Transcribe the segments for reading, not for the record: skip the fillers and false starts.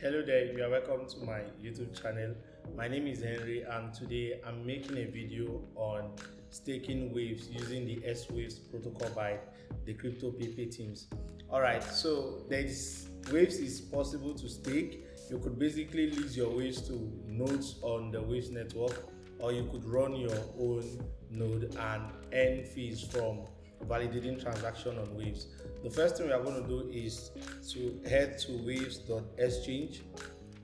Hello there, you are welcome to my YouTube channel. My name is Henry and today I'm making a video on staking waves using the swaves protocol by the crypto.pepe teams. Alright, so waves is possible to stake. You could basically lease your waves to nodes on the waves network, or you could run your own node and earn fees from validating transaction on waves. The first thing we are going to do is to head to waves.exchange,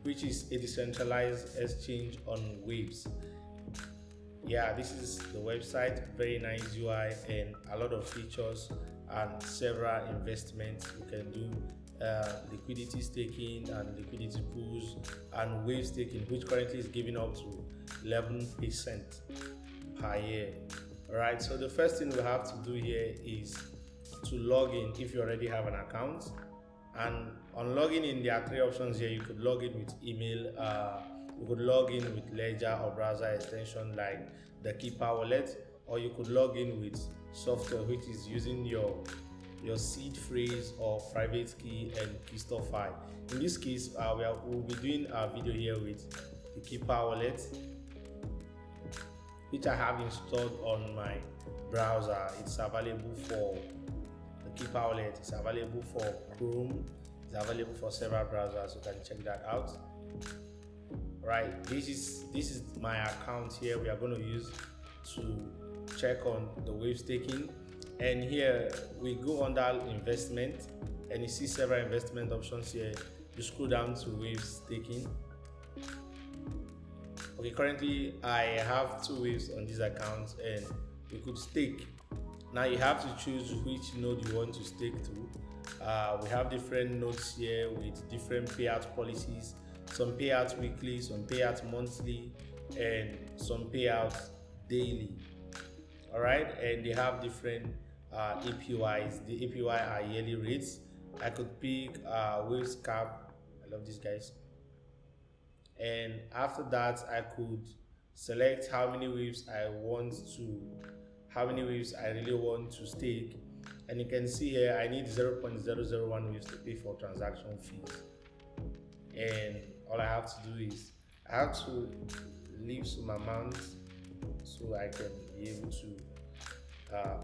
which is a decentralized exchange on waves. Yeah, this is the website, very nice UI and a lot of features and several investments you can do, liquidity staking and liquidity pools and wave staking, which currently is giving up to 11% per year. Alright, so the first thing we have to do here is to log in if you already have an account. And on logging in, there are three options here. You could log in with email, you could log in with ledger or browser extension like the Keeper wallet, or you could log in with software, which is using your seed phrase or private key and key store file. In this case, we'll be doing a video here with the Keeper wallet, which I have installed on my browser. It's available for the Keeper wallet, it's available for Chrome, it's available for several browsers. You can check that out. Right, this is my account here. We are going to use to check on the wave staking, and here we go under investment and you see several investment options here. You scroll down to wave staking. Okay, currently I have 2 waves on this account and we could stake. Now you have to choose which node you want to stake to. We have different nodes here with different payout policies. Some payouts weekly, some payouts monthly, and some payouts daily. Alright, and they have different APYs. The APY are yearly rates. I could pick waves cap. I love these guys. And after that, I could select how many waves I really want to stake. And you can see here I need 0.001 waves to pay for transaction fees. And all I have to do is I have to leave some amount so I can be able to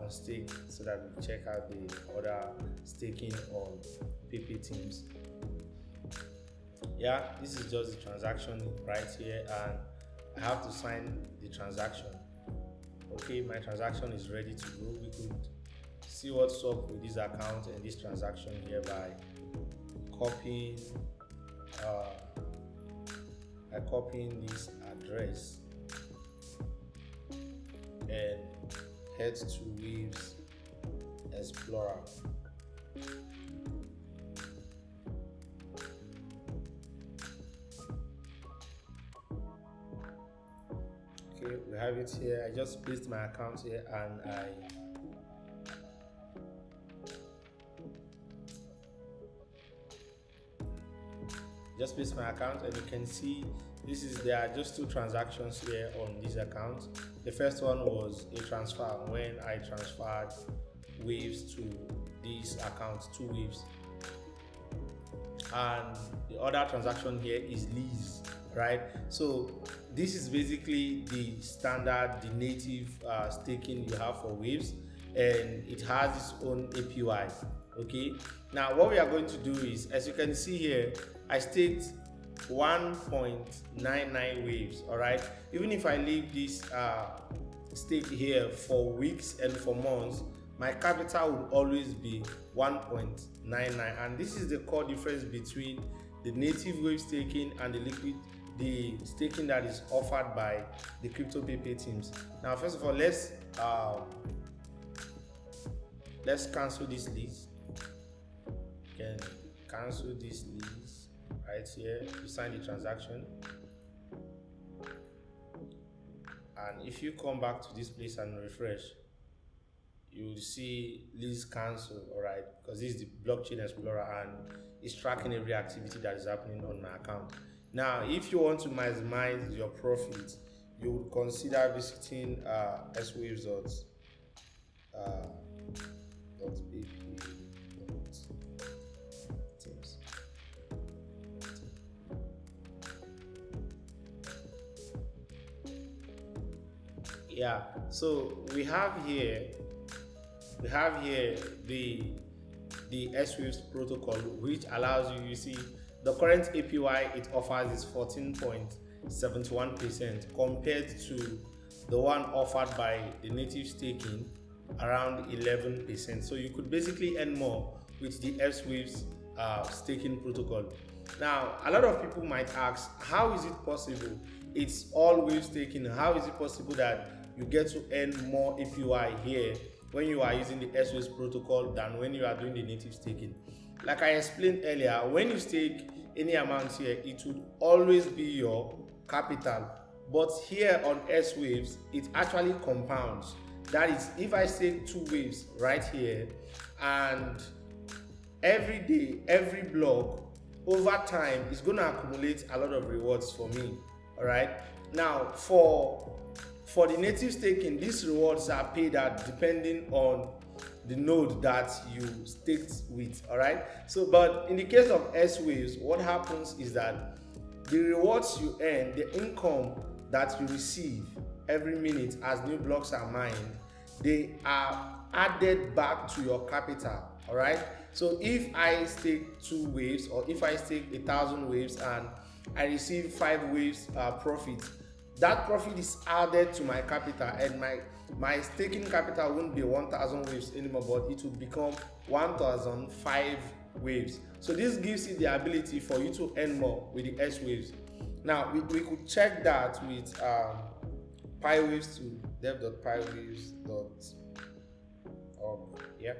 unstake, so that we check out the other staking on PP teams. Yeah, this is just the transaction right here, and I have to sign the transaction. Okay, my transaction is ready to go. We could see what's up with this account and this transaction here by copying this address and head to Waves Explorer. Okay, we have it here. I just placed my account here and I just placed my account, and you can see there are just 2 transactions here on this account. The first one was a transfer when I transferred waves to this account, 2 waves, and the other transaction here is lease, right? So this is basically the standard, the native staking you have for waves, and it has its own APY. Okay, now what we are going to do is, as you can see here, I staked 1.99 waves. All right, even if I leave this stake here for weeks and for months, my capital will always be 1.99, and this is the core difference between the native wave staking and the staking that is offered by the crypto.pepe teams. Now, first of all, let's cancel this lease. You can cancel this lease right here. You sign the transaction, and if you come back to this place and refresh, you will see lease cancel. All right, because this is the blockchain explorer and it's tracking every activity that is happening on my account. Now, if you want to maximize your profit, you would consider visiting swaves.pepe.team. Yeah, so we have here the swaves protocol, which allows you, you see, the current APY it offers is 14.71% compared to the one offered by the native staking around 11%. So you could basically earn more with the swaves staking protocol. Now, a lot of people might ask, how is it possible? It's all wave staking. How is it possible that you get to earn more APY here when you are using the swaves protocol than when you are doing the native staking? Like I explained earlier, when you stake any amount here, it would always be your capital. But here on S waves, it actually compounds. That is, if I stake 2 waves right here, and every day, every block, over time, is going to accumulate a lot of rewards for me. All right. Now, for the native staking, these rewards are paid out depending on the node that you staked with. All right. So, but in the case of S waves, what happens is that the rewards you earn, the income that you receive every minute as new blocks are mined, they are added back to your capital. All right. So if I stake 2 waves, or if I stake 1,000 waves and I receive 5 waves profit, that profit is added to my capital, and my staking capital won't be 1,000 waves anymore, but it will become 1,005 waves. So this gives you the ability for you to earn more with the S waves. Now we could check that with PyWaves to dev.pywaves.org. Yeah.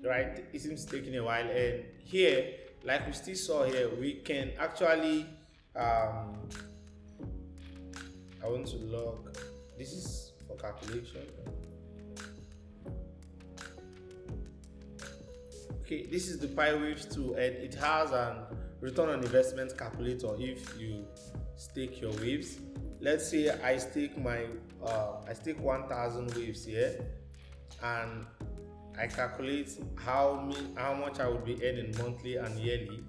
Right, it seems taking a while, and here, like we still saw here, we can actually I want to log, this is for calculation. Okay, this is the PyWaves tool, and it has an return on investment calculator if you stake your waves. Let's say I stake 1,000 waves here, and I calculate how much I would be earning monthly and yearly.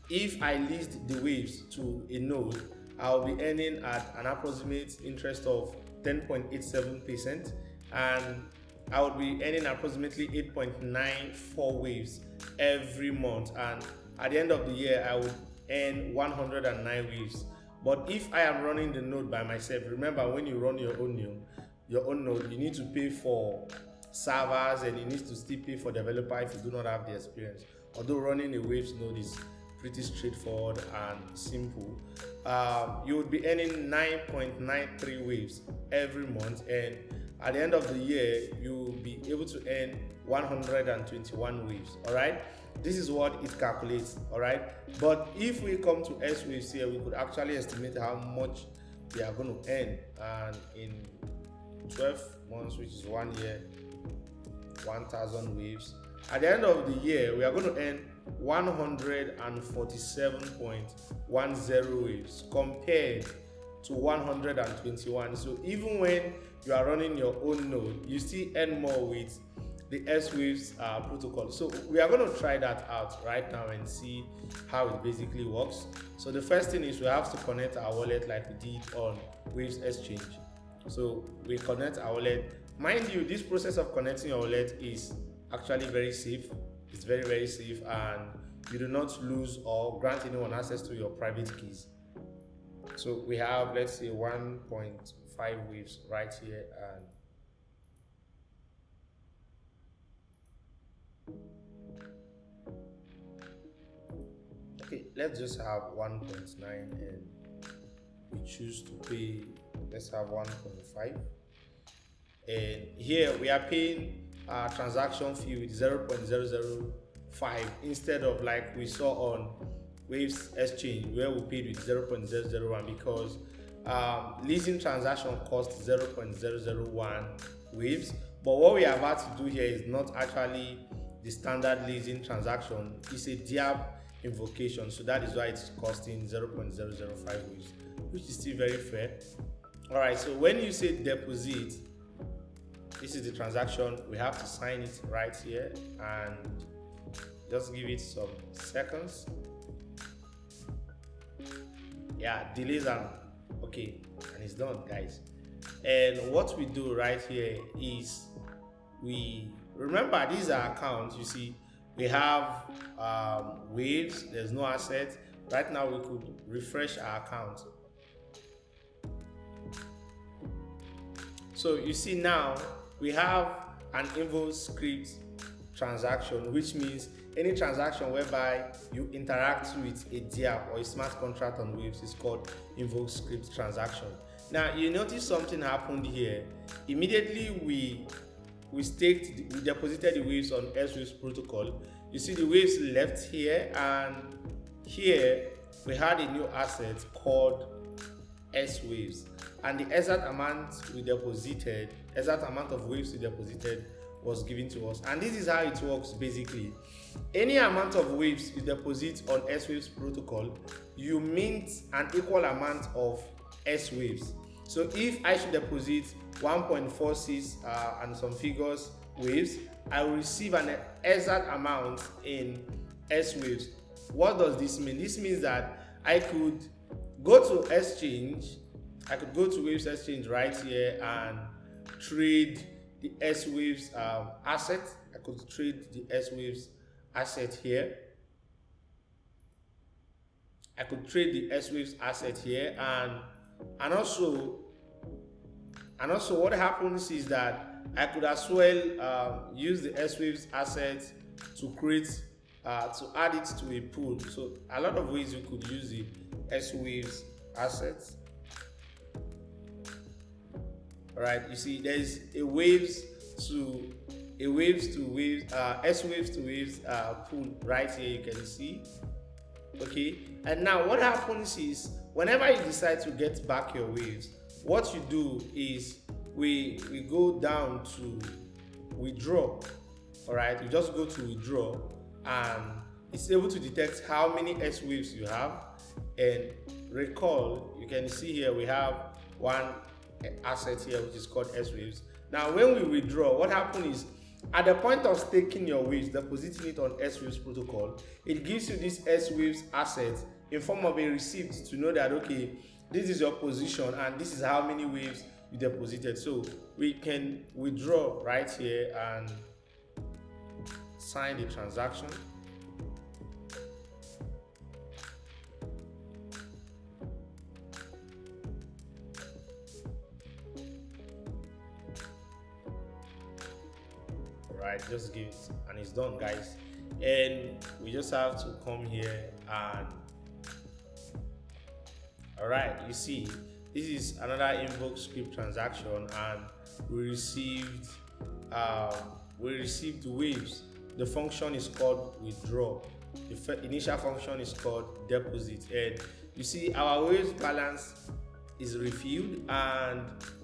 If I list the waves to a node, I'll be earning at an approximate interest of 10.87%, and I would be earning approximately 8.94 waves every month, and at the end of the year I would earn 109 waves. But if I am running the node by myself, remember, when you run your own node, you need to pay for servers, and you need to still pay for developer if you do not have the experience. Although running a waves node is pretty straightforward and simple, you would be earning 9.93 waves every month, and at the end of the year you will be able to earn 121 waves. All right, this is what it calculates. All right, but if we come to S waves here, we could actually estimate how much we are going to earn, and in 12 months, which is 1 year, 1,000 waves. At the end of the year, we are going to earn 147.10 waves compared to 121. So even when you are running your own node, you still earn more with the S waves protocol. So we are going to try that out right now and see how it basically works. So the first thing is we have to connect our wallet like we did on Waves Exchange. So we connect our wallet. Mind you, this process of connecting your wallet is actually very safe. It's very, very safe, and you do not lose or grant anyone access to your private keys. So we have, let's say, 1.5 waves right here, and okay, let's just have 1.9, and we choose to pay, let's have 1.5. And here we are paying a transaction fee with 0.005 instead of like we saw on Waves Exchange, where we paid with 0.001, because leasing transaction costs 0.001 waves. But what we are about to do here is not actually the standard leasing transaction, it's a diab invocation, so that is why it's costing 0.005 waves, which is still very fair. All right, so when you say deposit, this is the transaction. We have to sign it right here and just give it some seconds. Yeah, delays are okay, and it's done, guys. And what we do right here is we remember these are accounts. You see, we have waves, there's no asset. Right now we could refresh our account. So you see now we have an invoke script transaction, which means any transaction whereby you interact with a DApp or a smart contract on Waves is called invoke script transaction. Now you notice something happened here. Immediately we deposited the waves on S-Waves protocol. You see the waves left here, and here we had a new asset called S-Waves, and the exact amount of waves we deposited was given to us. And this is how it works basically. Any amount of waves you deposit on S-Waves protocol, you mint an equal amount of S-Waves. So if I should deposit 1.46 and some figures waves, I will receive an exact amount in S-Waves. What does this mean? This means that I could go to exchange, I could go to Waves Exchange right here and trade the S-Waves asset. I could trade the S-Waves asset here. I could trade the S-Waves asset here, and also what happens is that I could as well use the S-Waves asset to create to add it to a pool. So a lot of ways you could use the S-Waves assets. All right, you see there's a waves to waves S-Waves to waves pool right here, you can see. Okay, and now what happens is whenever you decide to get back your waves, what you do is we go down to withdraw. All right, you just go to withdraw, and it's able to detect how many S-Waves you have. And recall, you can see here we have one asset here which is called S-Waves. Now when we withdraw, what happens is at the point of staking your waves, depositing it on S-Waves protocol, it gives you this S-Waves asset in form of a receipt to know that okay, this is your position and this is how many waves you deposited. So we can withdraw right here and sign the transaction. Right, just give it and it's done, guys. And we just have to come here and all right, you see this is another invoke script transaction, and we received waves. The function is called withdraw. The initial function is called deposit, and you see our waves balance is refilled, and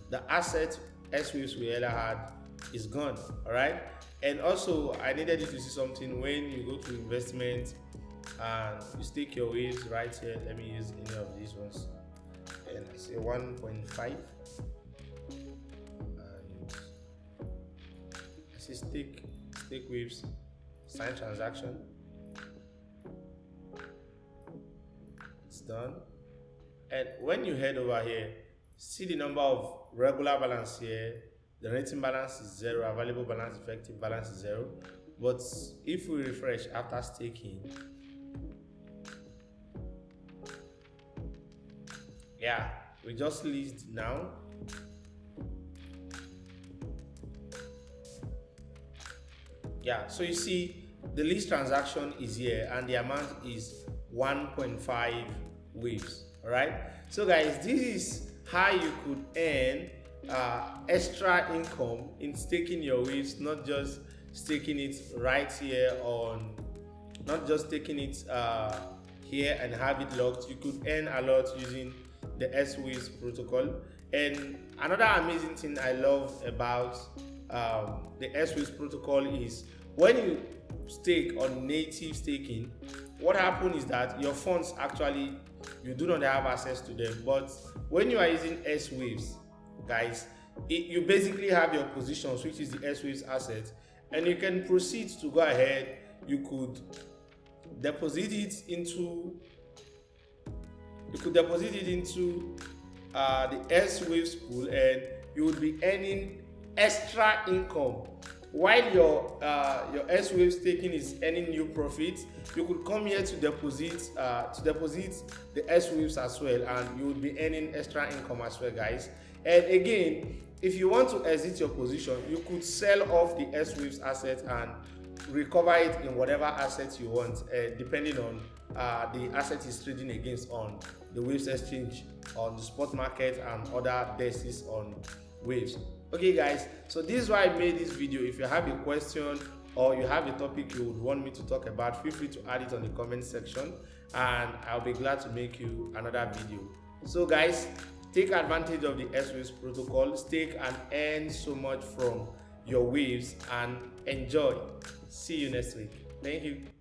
the asset S-Waves we earlier had is gone. All right, and also I needed you to see something. When you go to investment and you stake your waves right here, let me use any of these ones, and I say 1.5, and I say stake waves, sign transaction. It's done. And when you head over here, see the number of regular balance here. The rating balance is 0, available balance, effective balance is 0. But if we refresh after staking, yeah, we just list now. Yeah, so you see the list transaction is here and the amount is 1.5 waves. All right, so guys, this is how you could earn extra income in staking your waves, not just staking it right here on, not just taking it here and have it locked. You could earn a lot using the S-Waves protocol. And another amazing thing I love about the S-Waves protocol is when you stake on native staking, what happens is that your funds actually, you do not have access to them. But when you are using S-Waves, guys, you basically have your positions, which is the S waves asset, and you can proceed to go ahead. You could deposit it into the S waves pool, and you would be earning extra income while your S wave staking is earning new profit. You could come here to deposit the S waves as well, and you would be earning extra income as well, guys. And again, if you want to exit your position, you could sell off the S waves asset and recover it in whatever asset you want, depending on the asset is trading against on the waves exchange, on the spot market, and other desks on waves. Okay guys, so this is why I made this video. If you have a question or you have a topic you would want me to talk about, feel free to add it on the comment section, and I'll be glad to make you another video. So guys, take advantage of the S waves protocol, stake and earn so much from your waves, and enjoy. See you next week. Thank you.